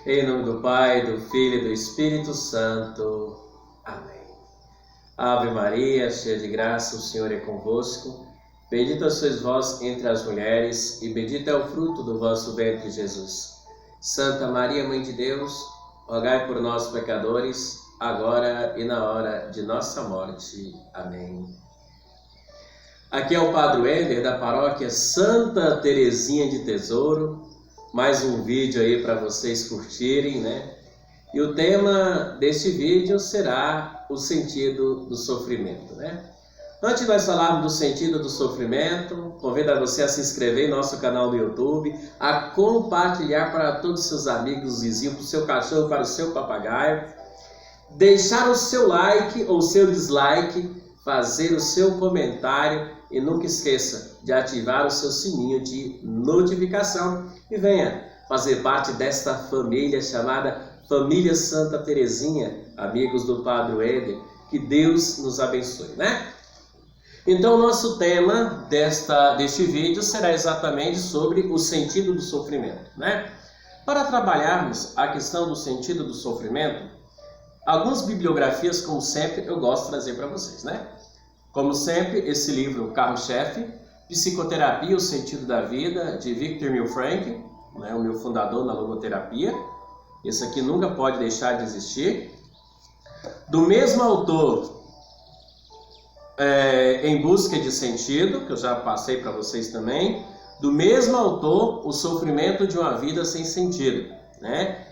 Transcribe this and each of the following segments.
Em nome do Pai, do Filho e do Espírito Santo. Amém. Ave Maria, cheia de graça, o Senhor é convosco. Bendita sois vós entre as mulheres, e bendito é o fruto do vosso ventre, Jesus. Santa Maria, Mãe de Deus, rogai por nós, pecadores, agora e na hora de nossa morte. Amém. Aqui é o Padre Wender, da paróquia Santa Terezinha de Tesouro. Mais um vídeo aí para vocês curtirem, né? E o tema deste vídeo será o sentido do sofrimento, né? Antes de nós falarmos do sentido do sofrimento, convido a você a se inscrever em nosso canal do YouTube, a compartilhar para todos os seus amigos, vizinhos, para o seu cachorro, para o seu papagaio, deixar o seu like ou seu dislike, fazer o seu comentário e nunca esqueça de ativar o seu sininho de notificação e venha fazer parte desta família chamada Família Santa Terezinha, amigos do Padre Wender. Que Deus nos abençoe, né? Então, o nosso tema deste vídeo será exatamente sobre o sentido do sofrimento, né? Para trabalharmos a questão do sentido do sofrimento, algumas bibliografias, como sempre, eu gosto de trazer para vocês, né? Como sempre, esse livro, carro-chefe, Psicoterapia, o Sentido da Vida, de Viktor Frankl, né, o meu fundador na logoterapia. Esse aqui nunca pode deixar de existir. Do mesmo autor, Em Busca de Sentido, que eu já passei para vocês também. Do mesmo autor, O Sofrimento de uma Vida Sem Sentido, né?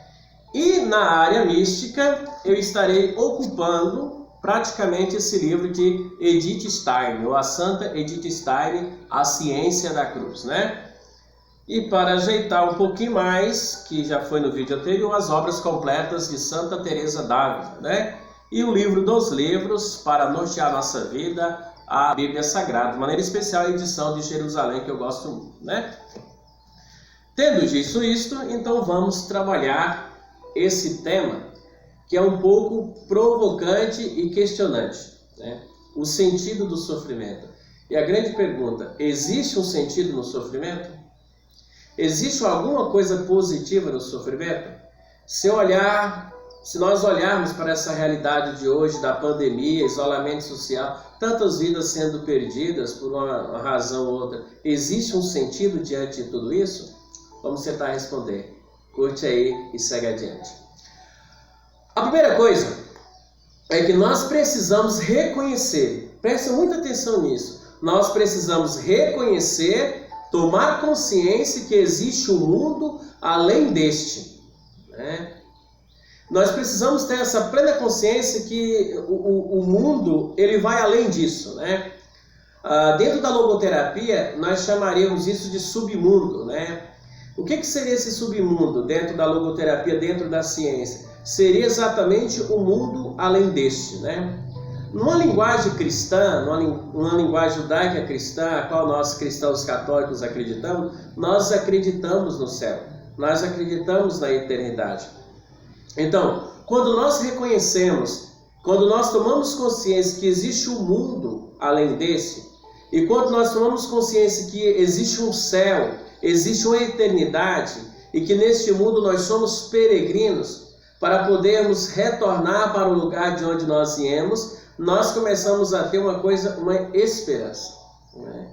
E na área mística, eu estarei ocupando praticamente esse livro de Edith Stein, ou a Santa Edith Stein, A Ciência da Cruz, né? E para ajeitar um pouquinho mais, que já foi no vídeo anterior, as obras completas de Santa Teresa d'Ávila, né? E o livro dos livros, para nortear nossa vida, a Bíblia Sagrada, de maneira especial a edição de Jerusalém, que eu gosto muito, né? Tendo dito isto, então vamos trabalhar esse tema, que é um pouco provocante e questionante, né? O sentido do sofrimento. E a grande pergunta, existe um sentido no sofrimento? Existe alguma coisa positiva no sofrimento? Se nós olharmos para essa realidade de hoje, da pandemia, isolamento social, tantas vidas sendo perdidas por uma razão ou outra, existe um sentido diante de tudo isso? Vamos tentar responder. Curte aí e segue adiante. A primeira coisa é que nós precisamos reconhecer, presta muita atenção nisso, nós precisamos reconhecer, tomar consciência que existe um mundo além deste, né? Nós precisamos ter essa plena consciência que o mundo ele vai além disso, né? Dentro da logoterapia, nós chamaríamos isso de submundo, né? O que seria esse submundo dentro da logoterapia, dentro da ciência? Seria exatamente o mundo além deste, né? Numa linguagem cristã, numa linguagem judaica cristã, a qual nós cristãos católicos acreditamos, nós acreditamos no céu, nós acreditamos na eternidade. Então, quando nós reconhecemos, quando nós tomamos consciência que existe um mundo além desse, e quando nós tomamos consciência que existe um céu, existe uma eternidade, e que neste mundo nós somos peregrinos, para podermos retornar para o lugar de onde nós viemos, nós começamos a ter uma esperança, né?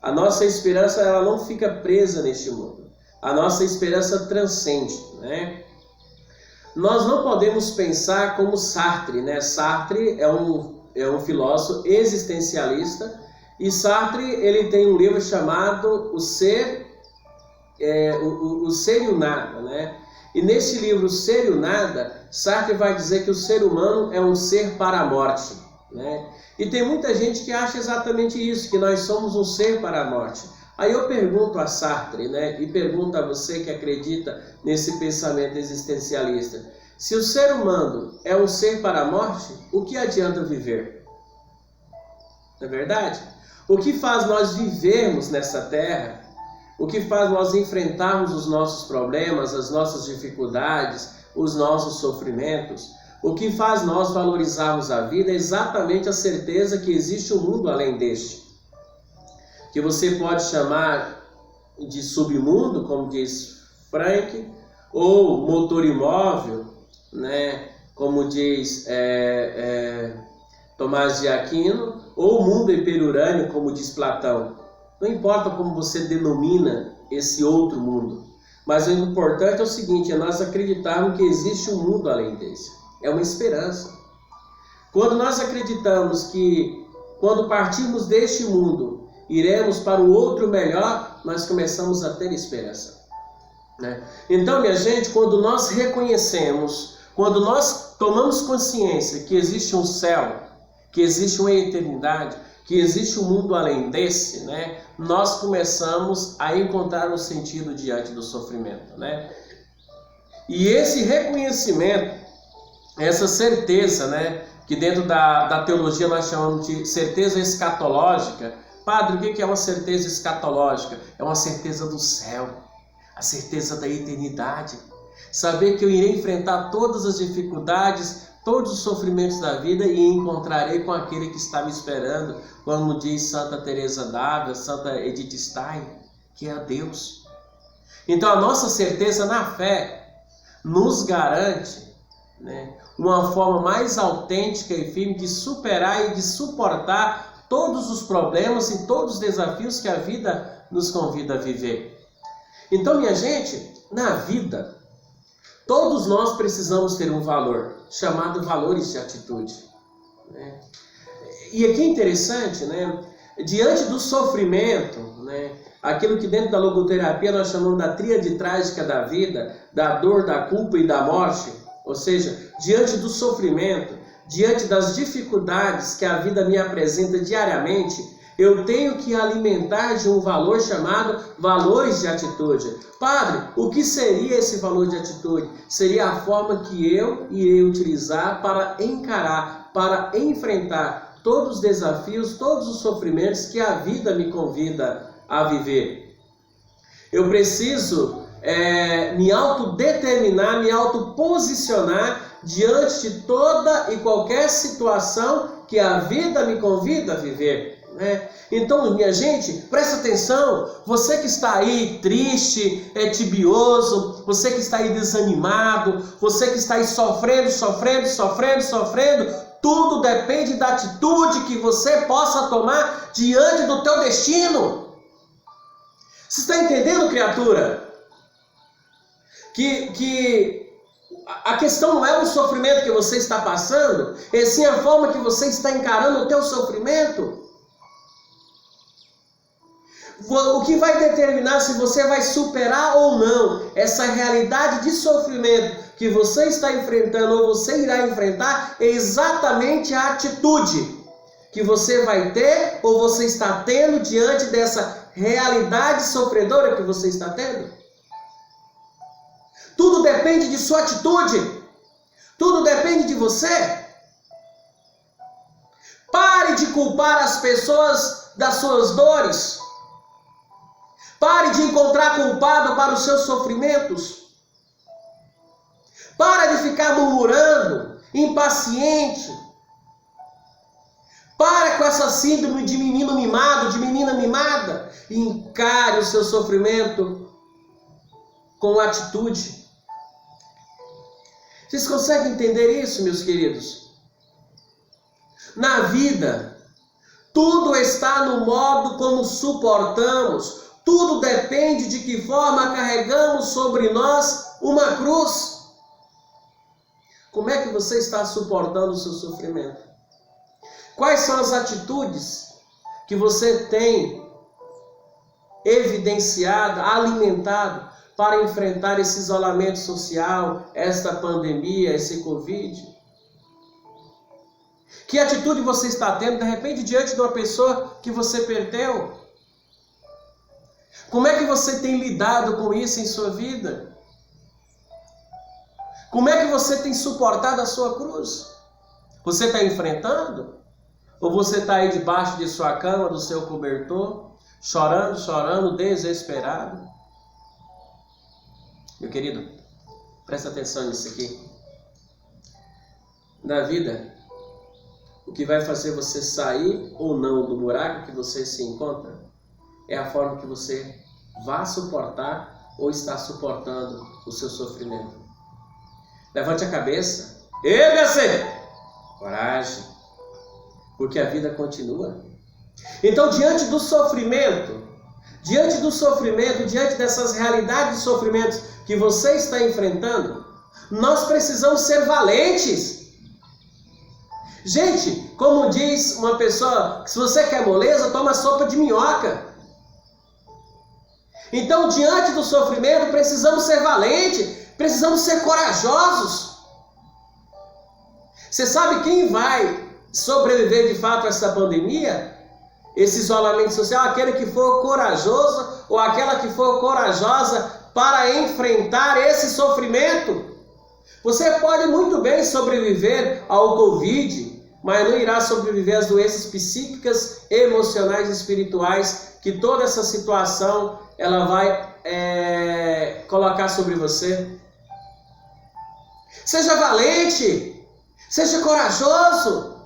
A nossa esperança ela não fica presa neste mundo. A nossa esperança transcende, né? Nós não podemos pensar como Sartre, né? Sartre é um filósofo existencialista, e Sartre ele tem um livro chamado O Ser e o Nada, né? E nesse livro, O Ser e o Nada, Sartre vai dizer que o ser humano é um ser para a morte, né? E tem muita gente que acha exatamente isso, que nós somos um ser para a morte. Aí eu pergunto a Sartre, né? E pergunto a você que acredita nesse pensamento existencialista. Se o ser humano é um ser para a morte, o que adianta viver? Não é verdade? O que faz nós vivermos nessa terra? O que faz nós enfrentarmos os nossos problemas, as nossas dificuldades, os nossos sofrimentos? O que faz nós valorizarmos a vida é exatamente a certeza que existe um mundo além deste. Que você pode chamar de submundo, como diz Frank, ou motor imóvel, né? Como diz Tomás de Aquino, ou mundo hiperurânio, como diz Platão. Não importa como você denomina esse outro mundo, mas o importante é o seguinte, é nós acreditarmos que existe um mundo além desse. É uma esperança. Quando nós acreditamos que, quando partirmos deste mundo, iremos para o outro melhor, nós começamos a ter esperança, né? Então, minha gente, quando nós reconhecemos, quando nós tomamos consciência que existe um céu, que existe uma eternidade, que existe um mundo além desse, né? Nós começamos a encontrar um sentido diante do sofrimento, né? E esse reconhecimento, essa certeza, né? Que dentro da teologia nós chamamos de certeza escatológica. Padre, o que é uma certeza escatológica? É uma certeza do céu, a certeza da eternidade. Saber que eu irei enfrentar todas as dificuldades, todos os sofrimentos da vida e encontrarei com aquele que está me esperando, como diz Santa Teresa d'Ávila, Santa Edith Stein, que é a Deus. Então a nossa certeza na fé nos garante, né, uma forma mais autêntica e firme de superar e de suportar todos os problemas e todos os desafios que a vida nos convida a viver. Então, minha gente, na vida, todos nós precisamos ter um valor, chamado valores de atitude, né? E aqui é interessante, né? Diante do sofrimento, né? Aquilo que dentro da logoterapia nós chamamos da tríade trágica da vida, da dor, da culpa e da morte, ou seja, diante do sofrimento, diante das dificuldades que a vida me apresenta diariamente, eu tenho que alimentar de um valor chamado valores de atitude. Padre, o que seria esse valor de atitude? Seria a forma que eu irei utilizar para encarar, para enfrentar todos os desafios, todos os sofrimentos que a vida me convida a viver. Eu preciso me autodeterminar, me autoposicionar diante de toda e qualquer situação que a vida me convida a viver. Então, minha gente, presta atenção, você que está aí triste, tibioso, você que está aí desanimado, você que está aí sofrendo, tudo depende da atitude que você possa tomar diante do teu destino. Você está entendendo, criatura? Que a questão não é o sofrimento que você está passando, é sim a forma que você está encarando o teu sofrimento. O que vai determinar se você vai superar ou não essa realidade de sofrimento que você está enfrentando ou você irá enfrentar é exatamente a atitude que você vai ter ou você está tendo diante dessa realidade sofredora que você está tendo. Tudo depende de sua atitude. Tudo depende de você. Pare de culpar as pessoas das suas dores. Pare de encontrar culpado para os seus sofrimentos. Para de ficar murmurando, impaciente. Para com essa síndrome de menino mimado, de menina mimada. E encare o seu sofrimento com atitude. Vocês conseguem entender isso, meus queridos? Na vida, tudo está no modo como suportamos. Tudo depende de que forma carregamos sobre nós uma cruz. Como é que você está suportando o seu sofrimento? Quais são as atitudes que você tem evidenciado, alimentado para enfrentar esse isolamento social, esta pandemia, esse Covid? Que atitude você está tendo, de repente, diante de uma pessoa que você perdeu? Como é que você tem lidado com isso em sua vida? Como é que você tem suportado a sua cruz? Você está enfrentando? Ou você está aí debaixo de sua cama, do seu cobertor, chorando, desesperado? Meu querido, presta atenção nisso aqui. Na vida, o que vai fazer você sair ou não do buraco que você se encontra é a forma que você vai suportar ou está suportando o seu sofrimento? Levante a cabeça, erga-se, coragem, porque a vida continua. Então, diante do sofrimento, diante dessas realidades de sofrimentos que você está enfrentando, nós precisamos ser valentes. Gente, como diz uma pessoa, se você quer moleza, toma sopa de minhoca. Então, diante do sofrimento, precisamos ser valentes, precisamos ser corajosos. Você sabe quem vai sobreviver de fato a essa pandemia? Esse isolamento social? Aquele que for corajoso ou aquela que for corajosa para enfrentar esse sofrimento. Você pode muito bem sobreviver ao Covid, mas não irá sobreviver às doenças psíquicas, emocionais e espirituais que toda essa situação ela vai colocar sobre você. Seja valente, seja corajoso.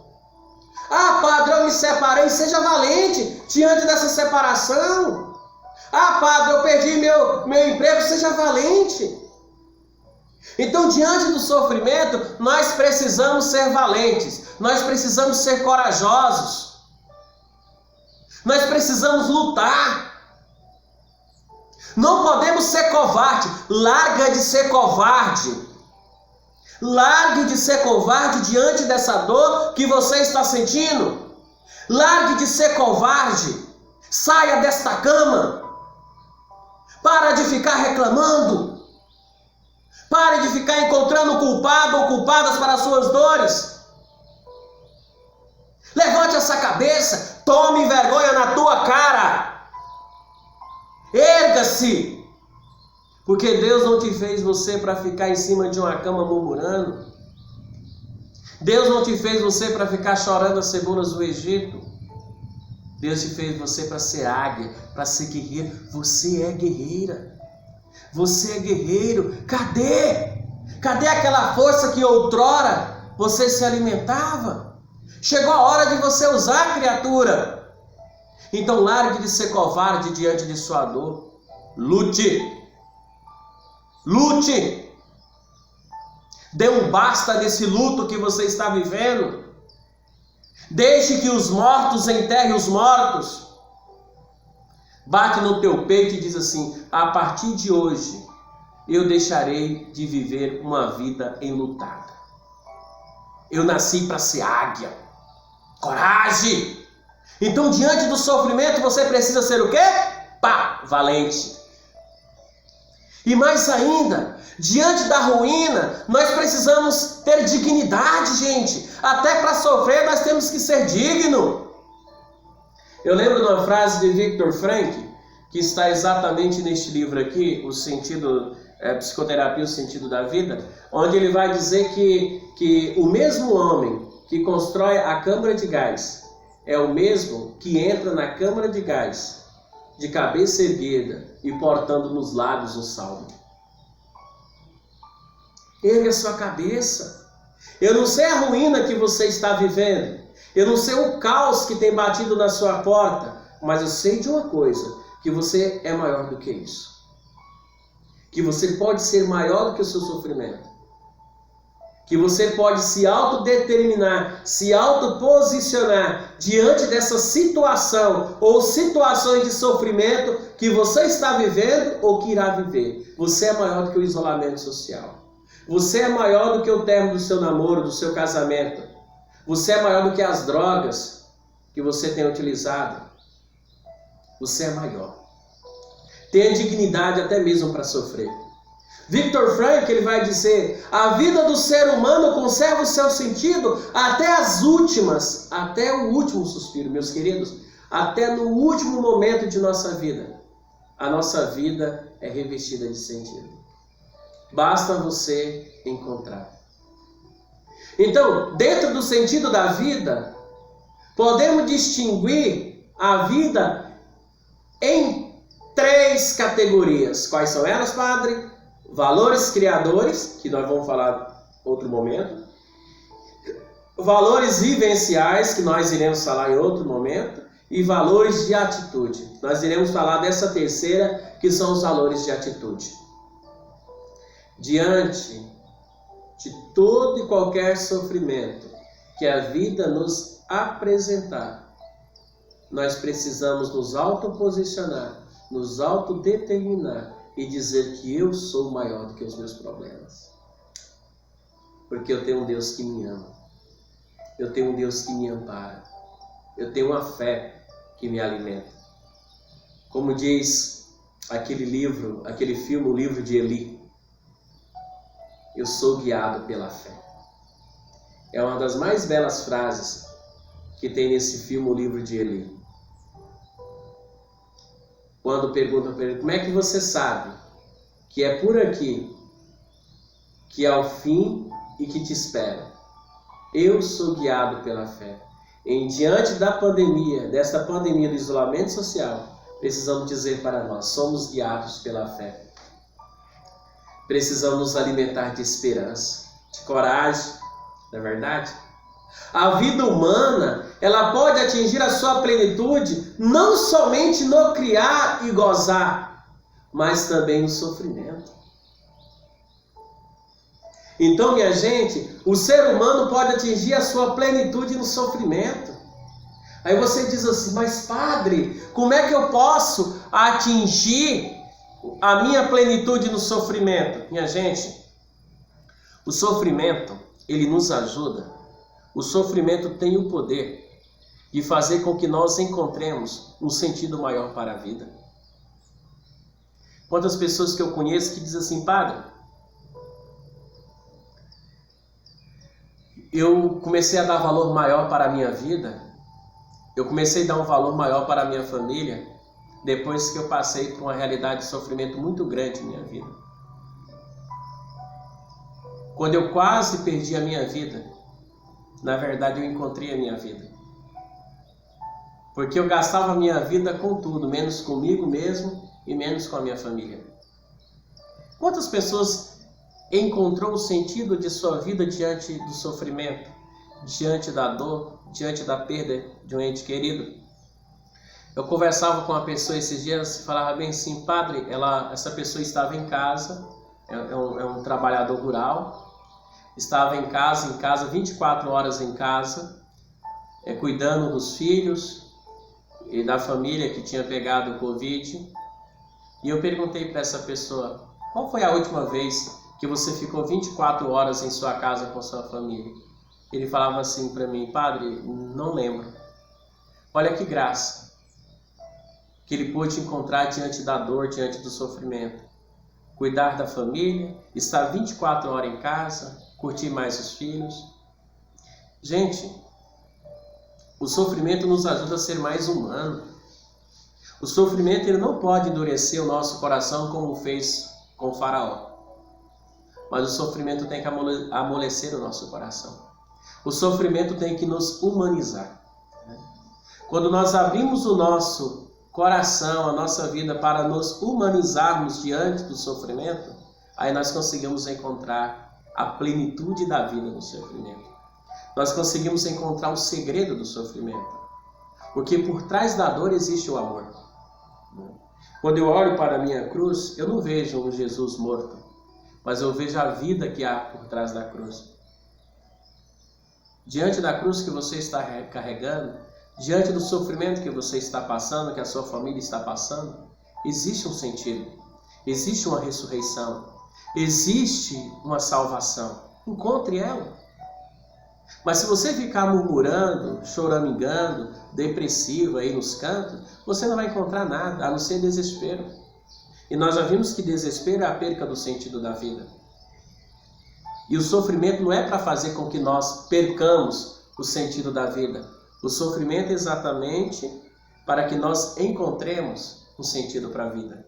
Ah, padre, eu me separei. Seja valente diante dessa separação. Ah, padre, eu perdi meu emprego. Seja valente. Então, diante do sofrimento, nós precisamos ser valentes. Nós precisamos ser corajosos. Nós precisamos lutar. Não podemos ser covarde. Larga de ser covarde. Largue de ser covarde diante dessa dor que você está sentindo. Largue de ser covarde. Saia desta cama. Para de ficar reclamando. Pare de ficar encontrando culpado ou culpadas para as suas dores. Levante essa cabeça. Tome vergonha na tua cara. Erga-se. Porque Deus não te fez você para ficar em cima de uma cama murmurando. Deus não te fez você para ficar chorando as cebolas do Egito. Deus te fez você para ser águia, para ser guerreiro. Você é guerreira. Você é guerreiro. Cadê? Cadê aquela força que outrora você se alimentava? Chegou a hora de você usar, criatura. Então largue de ser covarde diante de sua dor. Lute. Lute. Dê um basta nesse luto que você está vivendo. Deixe que os mortos enterrem os mortos. Bate no teu peito e diz assim: a partir de hoje eu deixarei de viver uma vida enlutada. Eu nasci para ser águia. Coragem. Então, diante do sofrimento, você precisa ser o quê? Valente. E mais ainda, diante da ruína, nós precisamos ter dignidade, gente. Até para sofrer, nós temos que ser digno. Eu lembro de uma frase de Viktor Frankl, que está exatamente neste livro aqui, o sentido, Psicoterapia, o Sentido da Vida, onde ele vai dizer que o mesmo homem que constrói a câmara de gás é o mesmo que entra na câmara de gás de cabeça erguida e portando nos lábios um salmo. Ergue a sua cabeça. Eu não sei a ruína que você está vivendo. Eu não sei o caos que tem batido na sua porta. Mas eu sei de uma coisa, que você é maior do que isso. Que você pode ser maior do que o seu sofrimento. Que você pode se autodeterminar, se autoposicionar diante dessa situação ou situações de sofrimento que você está vivendo ou que irá viver. Você é maior do que o isolamento social. Você é maior do que o término do seu namoro, do seu casamento. Você é maior do que as drogas que você tem utilizado. Você é maior. Tenha dignidade até mesmo para sofrer. Viktor Frankl, ele vai dizer: a vida do ser humano conserva o seu sentido até o último suspiro, meus queridos, até no último momento de nossa vida. A nossa vida é revestida de sentido. Basta você encontrar. Então, dentro do sentido da vida, podemos distinguir a vida em 3 categorias. Quais são elas, padre? Valores criadores, que nós vamos falar em outro momento. Valores vivenciais, que nós iremos falar em outro momento. E valores de atitude. Nós iremos falar dessa terceira, que são os valores de atitude. Diante de todo e qualquer sofrimento que a vida nos apresentar, nós precisamos nos autoposicionar, nos autodeterminar e dizer que eu sou maior do que os meus problemas. Porque eu tenho um Deus que me ama. Eu tenho um Deus que me ampara. Eu tenho uma fé que me alimenta. Como diz aquele livro, aquele filme, o livro de Eli, eu sou guiado pela fé. É uma das mais belas frases que tem nesse filme, o livro de Eli. Quando perguntam para ele, como é que você sabe que é por aqui que é o fim e que te espera? Eu sou guiado pela fé. Em diante da pandemia, desta pandemia do isolamento social, precisamos dizer para nós, somos guiados pela fé. Precisamos nos alimentar de esperança, de coragem, não é verdade? A vida humana, ela pode atingir a sua plenitude não somente no criar e gozar, mas também no sofrimento. Então, minha gente, o ser humano pode atingir a sua plenitude no sofrimento. Aí você diz assim, mas padre, como é que eu posso atingir a minha plenitude no sofrimento? Minha gente, o sofrimento, ele nos ajuda. O sofrimento tem o poder de fazer com que nós encontremos um sentido maior para a vida. Quantas pessoas que eu conheço que dizem assim, padre, eu comecei a dar valor maior para a minha vida, eu comecei a dar um valor maior para a minha família, depois que eu passei por uma realidade de sofrimento muito grande em minha vida. Quando eu quase perdi a minha vida, na verdade eu encontrei a minha vida. Porque eu gastava a minha vida com tudo, menos comigo mesmo e menos com a minha família. Quantas pessoas encontrou o sentido de sua vida diante do sofrimento, diante da dor, diante da perda de um ente querido? Eu conversava com uma pessoa esses dias e falava bem assim, padre, essa pessoa estava em casa, é um trabalhador rural, estava em casa, 24 horas em casa, cuidando dos filhos e da família que tinha pegado o Covid. E eu perguntei para essa pessoa, qual foi a última vez que você ficou 24 horas em sua casa com sua família? Ele falava assim para mim, padre, não lembro. Olha que graça que ele pôde encontrar diante da dor, diante do sofrimento. Cuidar da família, estar 24 horas em casa, curtir mais os filhos. Gente, o sofrimento nos ajuda a ser mais humano. O sofrimento ele não pode endurecer o nosso coração como fez com o faraó. Mas o sofrimento tem que amolecer o nosso coração. O sofrimento tem que nos humanizar. Quando nós abrimos o nosso coração, a nossa vida para nos humanizarmos diante do sofrimento, aí nós conseguimos encontrar a plenitude da vida no sofrimento. Nós conseguimos encontrar o segredo do sofrimento. Porque por trás da dor existe o amor. Quando eu olho para a minha cruz, eu não vejo um Jesus morto, mas eu vejo a vida que há por trás da cruz. Diante da cruz que você está carregando, diante do sofrimento que você está passando, que a sua família está passando, existe um sentido, existe uma ressurreição, existe uma salvação. Encontre ela. Mas se você ficar murmurando, choramingando, depressivo aí nos cantos, você não vai encontrar nada, a não ser desespero. E nós já vimos que desespero é a perca do sentido da vida. E o sofrimento não é para fazer com que nós percamos o sentido da vida. O sofrimento é exatamente para que nós encontremos um sentido para a vida.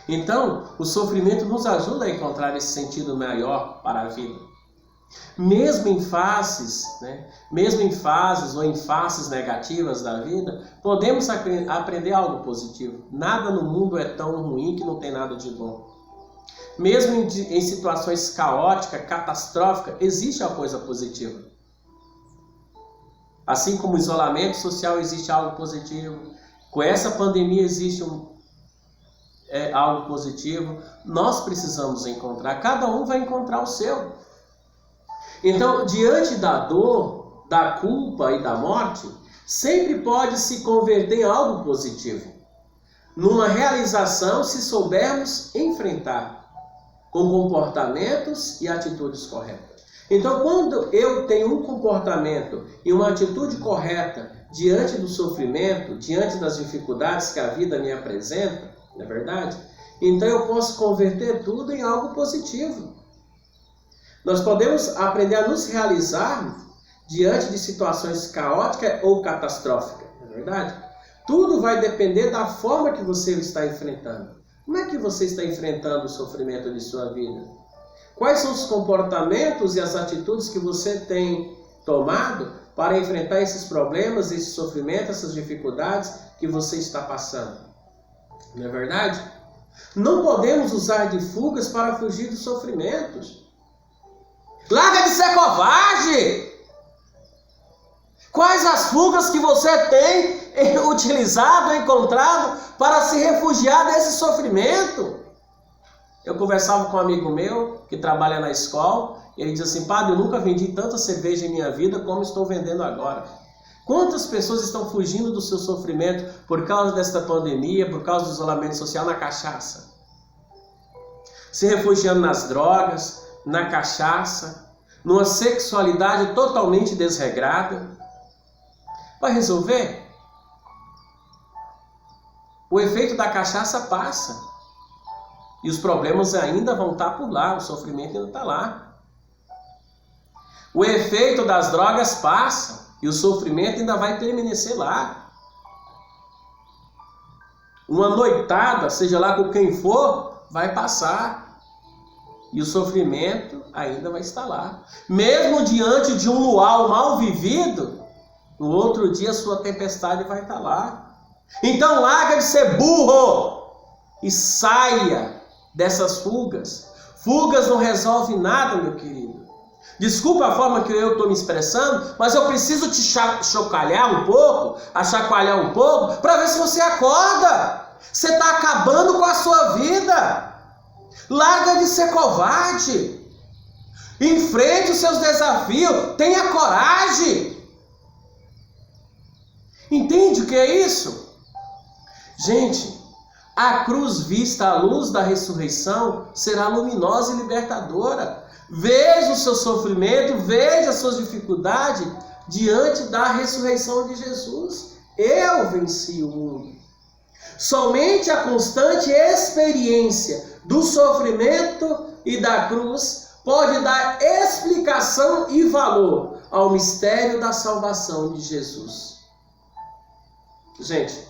Então, o sofrimento nos ajuda a encontrar esse sentido maior para a vida. Mesmo em fases ou em faces negativas da vida, podemos aprender algo positivo. Nada no mundo é tão ruim que não tem nada de bom. Mesmo em situações caóticas, catastróficas, existe uma coisa positiva. Assim como o isolamento social existe algo positivo, com essa pandemia existe algo positivo, nós precisamos encontrar, cada um vai encontrar o seu. Então, diante da dor, da culpa e da morte, sempre pode se converter em algo positivo, numa realização se soubermos enfrentar com comportamentos e atitudes corretas. Então, quando eu tenho um comportamento e uma atitude correta diante do sofrimento, diante das dificuldades que a vida me apresenta, não é verdade? Então eu posso converter tudo em algo positivo. Nós podemos aprender a nos realizar diante de situações caóticas ou catastróficas, não é verdade? Tudo vai depender da forma que você está enfrentando. Como é que você está enfrentando o sofrimento de sua vida? Quais são os comportamentos e as atitudes que você tem tomado para enfrentar esses problemas, esse sofrimento, essas dificuldades que você está passando? Não é verdade? Não podemos usar de fugas para fugir dos sofrimentos. Larga de ser covarde! Quais as fugas que você tem utilizado, encontrado para se refugiar desse sofrimento? Eu conversava com um amigo meu que trabalha na escola e ele diz assim: padre, eu nunca vendi tanta cerveja em minha vida como estou vendendo agora. Quantas pessoas estão fugindo do seu sofrimento por causa desta pandemia, por causa do isolamento social na cachaça? Se refugiando nas drogas, na cachaça, numa sexualidade totalmente desregrada. Vai resolver? O efeito da cachaça passa. E os problemas ainda vão estar por lá, o sofrimento ainda está lá. O efeito das drogas passa e o sofrimento ainda vai permanecer lá. Uma noitada, seja lá com quem for, vai passar. E o sofrimento ainda vai estar lá. Mesmo diante de um luau mal vivido, no outro dia a sua tempestade vai estar lá. Então larga de ser burro e saia dessas fugas. Fugas não resolvem nada, meu querido. Desculpa a forma que eu estou me expressando, mas eu preciso te chacoalhar um pouco, chacoalhar um pouco, para ver se você acorda. Você está acabando com a sua vida. Larga de ser covarde. Enfrente os seus desafios. Tenha coragem. Entende o que é isso? Gente, a cruz vista à luz da ressurreição será luminosa e libertadora. Veja o seu sofrimento, veja as suas dificuldades diante da ressurreição de Jesus. Eu venci o mundo. Somente a constante experiência do sofrimento e da cruz pode dar explicação e valor ao mistério da salvação de Jesus. Gente,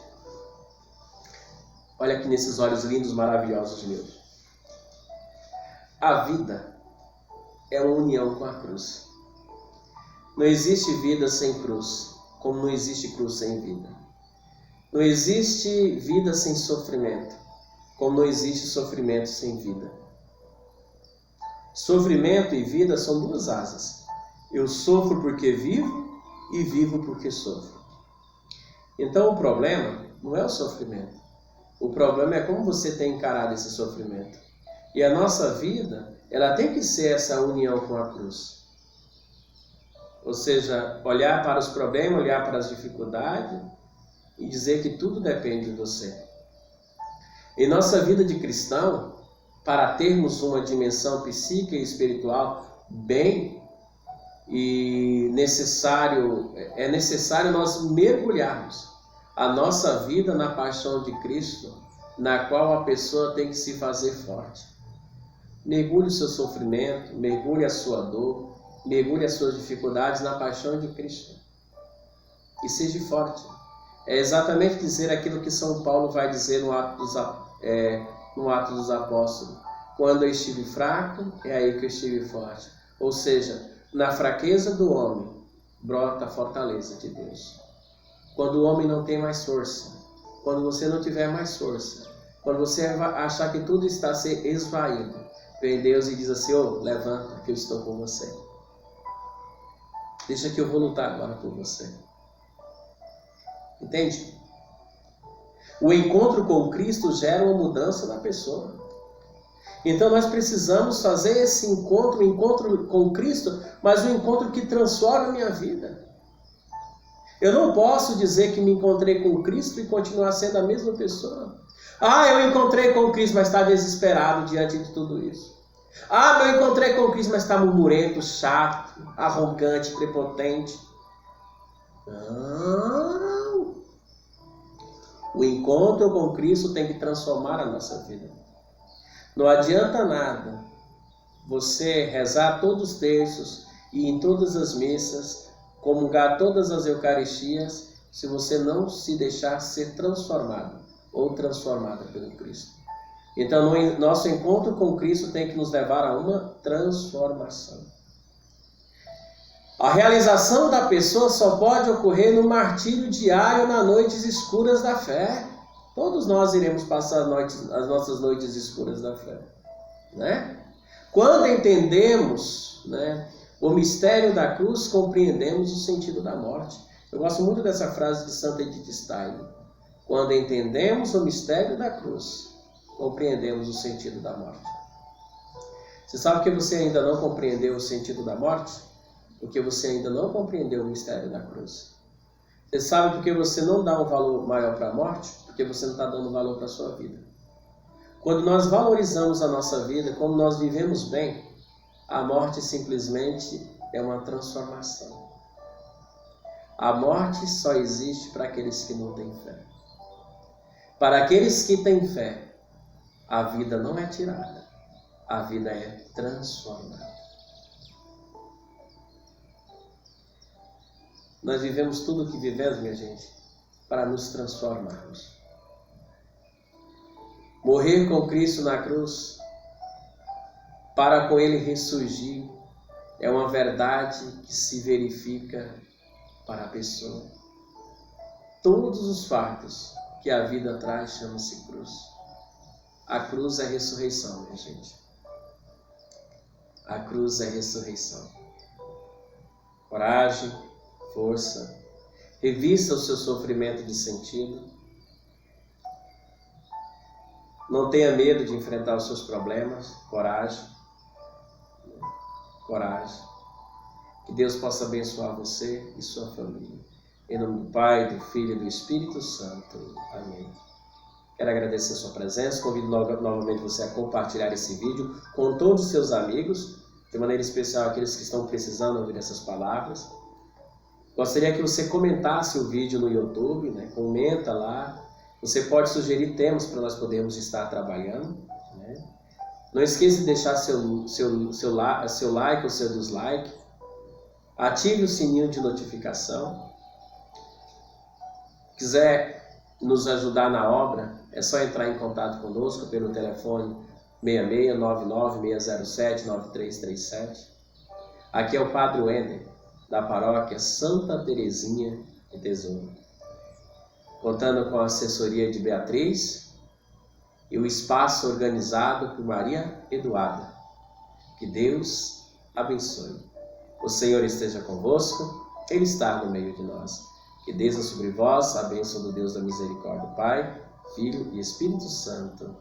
olha aqui nesses olhos lindos, maravilhosos meus. A vida é uma união com a cruz. Não existe vida sem cruz, como não existe cruz sem vida. Não existe vida sem sofrimento, como não existe sofrimento sem vida. Sofrimento e vida são duas asas. Eu sofro porque vivo e vivo porque sofro. Então o problema não é o sofrimento. O problema é como você tem encarado esse sofrimento. E a nossa vida, ela tem que ser essa união com a cruz. Ou seja, olhar para os problemas, olhar para as dificuldades e dizer que tudo depende de você. Em nossa vida de cristão, para termos uma dimensão psíquica e espiritual bem e é necessário nós mergulharmos a nossa vida na paixão de Cristo, na qual a pessoa tem que se fazer forte. Mergulhe o seu sofrimento, mergulhe a sua dor, mergulhe as suas dificuldades na paixão de Cristo. E seja forte. É exatamente dizer aquilo que São Paulo vai dizer no Atos dos Apóstolos. Quando eu estive fraco, é aí que eu estive forte. Ou seja, na fraqueza do homem, brota a fortaleza de Deus. Quando o homem não tem mais força, quando você não tiver mais força, quando você achar que tudo está a ser esvaído, vem Deus e diz assim: levanta que eu estou com você. Deixa que eu vou lutar agora por você. Entende? O encontro com Cristo gera uma mudança na pessoa. Então nós precisamos fazer esse encontro, o encontro com Cristo, mas um encontro que transforma a minha vida. Eu não posso dizer que me encontrei com Cristo e continuar sendo a mesma pessoa. Eu encontrei com Cristo, mas está desesperado diante de tudo isso. Eu encontrei com Cristo, mas está murmurento, chato, arrogante, prepotente. Não. O encontro com Cristo tem que transformar a nossa vida. Não adianta nada você rezar todos os terços e em todas as missas, comungar todas as eucaristias, se você não se deixar ser transformado ou transformada pelo Cristo. Então, nosso encontro com Cristo tem que nos levar a uma transformação. A realização da pessoa só pode ocorrer no martírio diário nas noites escuras da fé. Todos nós iremos passar as nossas noites escuras da fé, né? Quando entendemos, né, o mistério da cruz, compreendemos o sentido da morte. Eu gosto muito dessa frase de Santa Edith Stein. Quando entendemos o mistério da cruz, compreendemos o sentido da morte. Você sabe que você ainda não compreendeu o sentido da morte? Porque você ainda não compreendeu o mistério da cruz. Você sabe por que você não dá um valor maior para a morte? Porque você não está dando valor para a sua vida. Quando nós valorizamos a nossa vida, como nós vivemos bem, a morte simplesmente é uma transformação. A morte só existe para aqueles que não têm fé. Para aqueles que têm fé, a vida não é tirada, a vida é transformada. Nós vivemos tudo o que vivemos, minha gente, para nos transformarmos. Morrer com Cristo na cruz, para com Ele ressurgir, é uma verdade que se verifica para a pessoa. Todos os fatos que a vida traz chamam-se cruz. A cruz é ressurreição, minha gente. A cruz é ressurreição. Coragem, força, revista o seu sofrimento de sentido. Não tenha medo de enfrentar os seus problemas. Coragem. Coragem. Que Deus possa abençoar você e sua família. Em nome do Pai, do Filho e do Espírito Santo. Amém. Quero agradecer a sua presença. Convido novamente você a compartilhar esse vídeo com todos os seus amigos, de maneira especial aqueles que estão precisando ouvir essas palavras. Gostaria que você comentasse o vídeo no YouTube, né? Comenta lá. Você pode sugerir temas para nós podermos estar trabalhando, né? Não esqueça de deixar seu like ou seu dislike. Ative o sininho de notificação. Quiser nos ajudar na obra, é só entrar em contato conosco pelo telefone 6699-607-9337. Aqui é o Padre Wender, da paróquia Santa Terezinha de Tesouro, contando com a assessoria de Beatriz e o espaço organizado por Maria Eduarda. Que Deus abençoe. O Senhor esteja convosco, Ele está no meio de nós. Que desça sobre vós a bênção do Deus da misericórdia, Pai, Filho e Espírito Santo.